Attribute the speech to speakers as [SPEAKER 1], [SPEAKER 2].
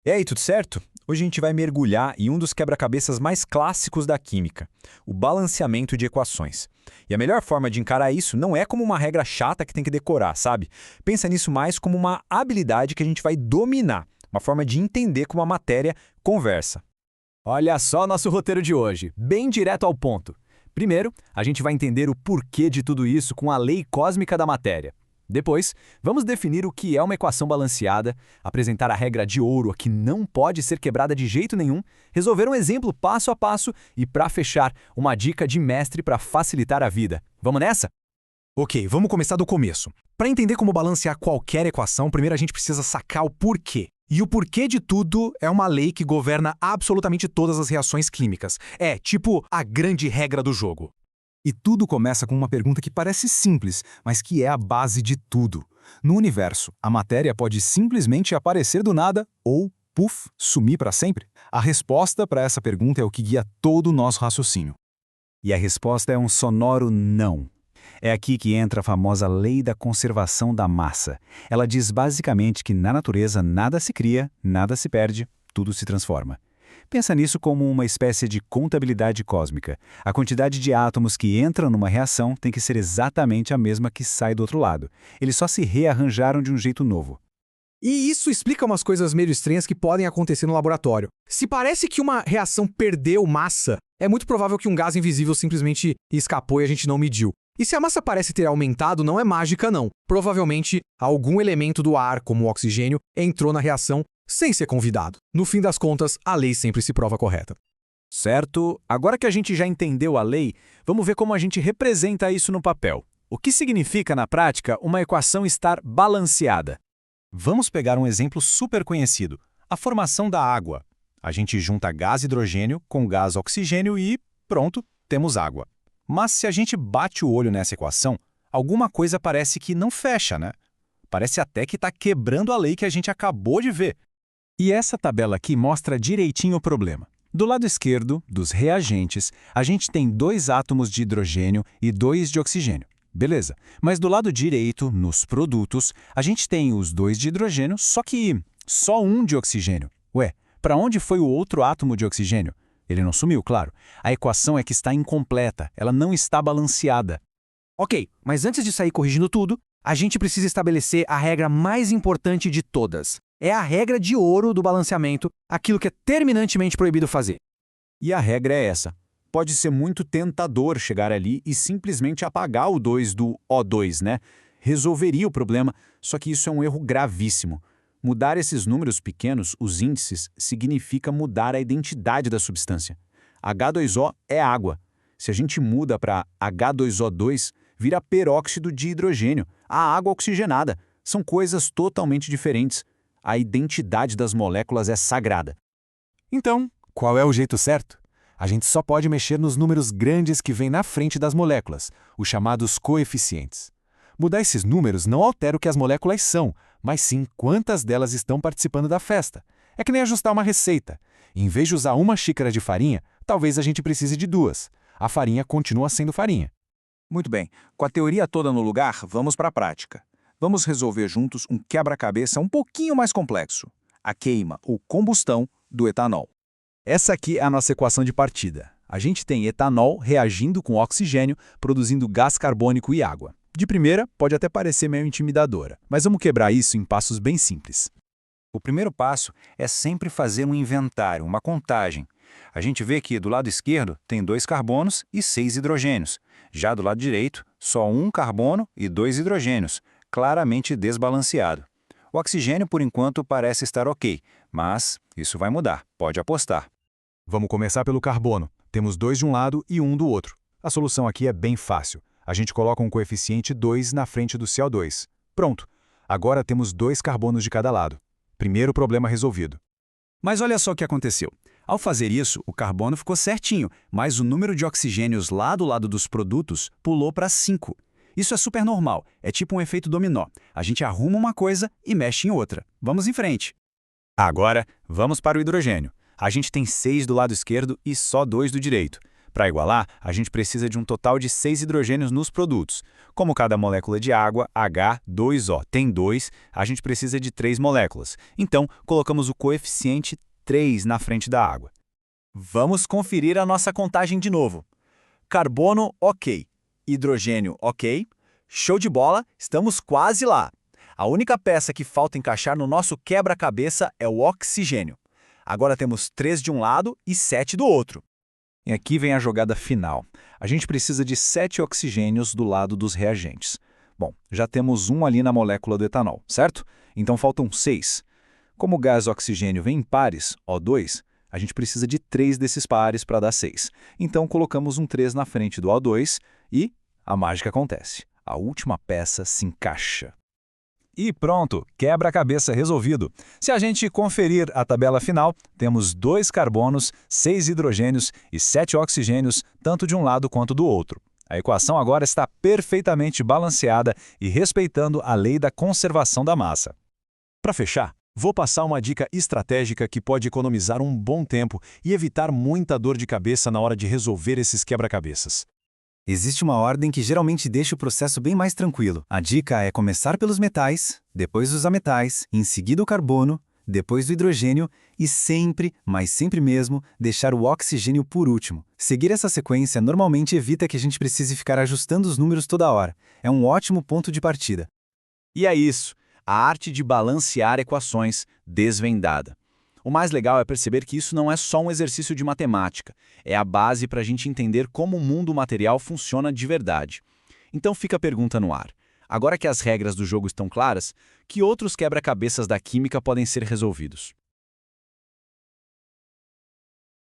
[SPEAKER 1] E aí, tudo certo? Hoje a gente vai mergulhar em um dos quebra-cabeças mais clássicos da química, o balanceamento de equações. E a melhor forma de encarar isso não é como uma regra chata que tem que decorar, sabe? Pensa nisso mais como uma habilidade que a gente vai dominar, uma forma de entender como a matéria conversa.
[SPEAKER 2] Olha só nosso roteiro de hoje, bem direto ao ponto. Primeiro, a gente vai entender o porquê de tudo isso com a lei cósmica da matéria. Depois, vamos definir o que é uma equação balanceada, apresentar a regra de ouro que não pode ser quebrada de jeito nenhum, resolver um exemplo passo a passo e, para fechar, uma dica de mestre para facilitar a vida. Vamos nessa?
[SPEAKER 3] Ok, vamos começar do começo. Para entender como balancear qualquer equação, primeiro a gente precisa sacar o porquê. E o porquê de tudo é uma lei que governa absolutamente todas as reações químicas. É, tipo, a grande regra do jogo. E tudo começa com uma pergunta que parece simples, mas que é a base de tudo. No universo, a matéria pode simplesmente aparecer do nada ou, puf, sumir para sempre? A resposta para essa pergunta é o que guia todo o nosso raciocínio.
[SPEAKER 4] E a resposta é um sonoro não. É aqui que entra a famosa lei da conservação da massa. Ela diz basicamente que na natureza nada se cria, nada se perde, tudo se transforma. Pensa nisso como uma espécie de contabilidade cósmica. A quantidade de átomos que entram numa reação tem que ser exatamente a mesma que sai do outro lado. Eles só se rearranjaram de um jeito novo.
[SPEAKER 3] E isso explica umas coisas meio estranhas que podem acontecer no laboratório. Se parece que uma reação perdeu massa, é muito provável que um gás invisível simplesmente escapou e a gente não mediu. E se a massa parece ter aumentado, não é mágica não. Provavelmente, algum elemento do ar, como o oxigênio, entrou na reação sem ser convidado. No fim das contas, a lei sempre se prova correta.
[SPEAKER 2] Certo, agora que a gente já entendeu a lei, vamos ver como a gente representa isso no papel. O que significa, na prática, uma equação estar balanceada?
[SPEAKER 4] Vamos pegar um exemplo super conhecido, a formação da água. A gente junta gás hidrogênio com gás oxigênio e, pronto, temos água. Mas se a gente bate o olho nessa equação, alguma coisa parece que não fecha, né? Parece até que está quebrando a lei que a gente acabou de ver. E essa tabela aqui mostra direitinho o problema. Do lado esquerdo, dos reagentes, a gente tem 2 átomos de hidrogênio e 2 de oxigênio. Beleza, mas do lado direito, nos produtos, a gente tem os 2 de hidrogênio, só que só um de oxigênio. Ué, para onde foi o outro átomo de oxigênio? Ele não sumiu, claro. A equação é que está incompleta, ela não está balanceada.
[SPEAKER 5] Ok, mas antes de sair corrigindo tudo, a gente precisa estabelecer a regra mais importante de todas. É a regra de ouro do balanceamento, aquilo que é terminantemente proibido fazer.
[SPEAKER 4] E a regra é essa. Pode ser muito tentador chegar ali e simplesmente apagar o 2 do O2, né? Resolveria o problema, só que isso é um erro gravíssimo. Mudar esses números pequenos, os índices, significa mudar a identidade da substância. H2O é água. Se a gente muda para H2O2, vira peróxido de hidrogênio, a água oxigenada. São coisas totalmente diferentes. A identidade das moléculas é sagrada.
[SPEAKER 2] Então, qual é o jeito certo? A gente só pode mexer nos números grandes que vêm na frente das moléculas, os chamados coeficientes. Mudar esses números não altera o que as moléculas são, mas sim quantas delas estão participando da festa. É que nem ajustar uma receita. Em vez de usar uma xícara de farinha, talvez a gente precise de 2. A farinha continua sendo farinha.
[SPEAKER 6] Muito bem, com a teoria toda no lugar, vamos para a prática. Vamos resolver juntos um quebra-cabeça um pouquinho mais complexo. A queima, ou combustão, do etanol.
[SPEAKER 2] Essa aqui é a nossa equação de partida. A gente tem etanol reagindo com oxigênio, produzindo gás carbônico e água. De primeira, pode até parecer meio intimidadora, mas vamos quebrar isso em passos bem simples.
[SPEAKER 4] O primeiro passo é sempre fazer um inventário, uma contagem. A gente vê que do lado esquerdo tem 2 carbonos e 6 hidrogênios. Já do lado direito, só 1 carbono e 2 hidrogênios, claramente desbalanceado. O oxigênio, por enquanto, parece estar ok, mas isso vai mudar, pode apostar.
[SPEAKER 3] Vamos começar pelo carbono. Temos 2 de um lado e 1 do outro. A solução aqui é bem fácil. A gente coloca um coeficiente 2 na frente do CO2. Pronto. Agora temos 2 carbonos de cada lado. Primeiro problema resolvido.
[SPEAKER 1] Mas olha só o que aconteceu. Ao fazer isso, o carbono ficou certinho, mas o número de oxigênios lá do lado dos produtos pulou para 5. Isso é super normal, é tipo um efeito dominó. A gente arruma uma coisa e mexe em outra. Vamos em frente.
[SPEAKER 4] Agora, vamos para o hidrogênio. A gente tem 6 do lado esquerdo e só 2 do direito.
[SPEAKER 1] Para igualar, a gente precisa de um total de 6 hidrogênios nos produtos. Como cada molécula de água, H2O, tem 2, a gente precisa de 3 moléculas. Então, colocamos o coeficiente 3 na frente da água.
[SPEAKER 6] Vamos conferir a nossa contagem de novo. Carbono, ok. Hidrogênio, ok. Show de bola, estamos quase lá. A única peça que falta encaixar no nosso quebra-cabeça é o oxigênio. Agora temos 3 de um lado e 7 do outro.
[SPEAKER 4] E aqui vem a jogada final. A gente precisa de 7 oxigênios do lado dos reagentes. Bom, já temos um ali na molécula do etanol, certo? Então faltam 6. Como o gás oxigênio vem em pares, O2, a gente precisa de 3 desses pares para dar 6. Então colocamos um 3 na frente do O2 e a mágica acontece. A última peça se encaixa. E pronto, quebra-cabeça resolvido. Se a gente conferir a tabela final, temos 2 carbonos, 6 hidrogênios e 7 oxigênios, tanto de um lado quanto do outro. A equação agora está perfeitamente balanceada e respeitando a lei da conservação da massa.
[SPEAKER 2] Para fechar, vou passar uma dica estratégica que pode economizar um bom tempo e evitar muita dor de cabeça na hora de resolver esses quebra-cabeças.
[SPEAKER 7] Existe uma ordem que geralmente deixa o processo bem mais tranquilo. A dica é começar pelos metais, depois os ametais, em seguida o carbono, depois o hidrogênio e sempre, mas sempre mesmo, deixar o oxigênio por último. Seguir essa sequência normalmente evita que a gente precise ficar ajustando os números toda hora. É um ótimo ponto de partida.
[SPEAKER 6] E é isso, a arte de balancear equações desvendada. O mais legal é perceber que isso não é só um exercício de matemática, é a base para a gente entender como o mundo material funciona de verdade. Então fica a pergunta no ar. Agora que as regras do jogo estão claras, que outros quebra-cabeças da química podem ser resolvidos?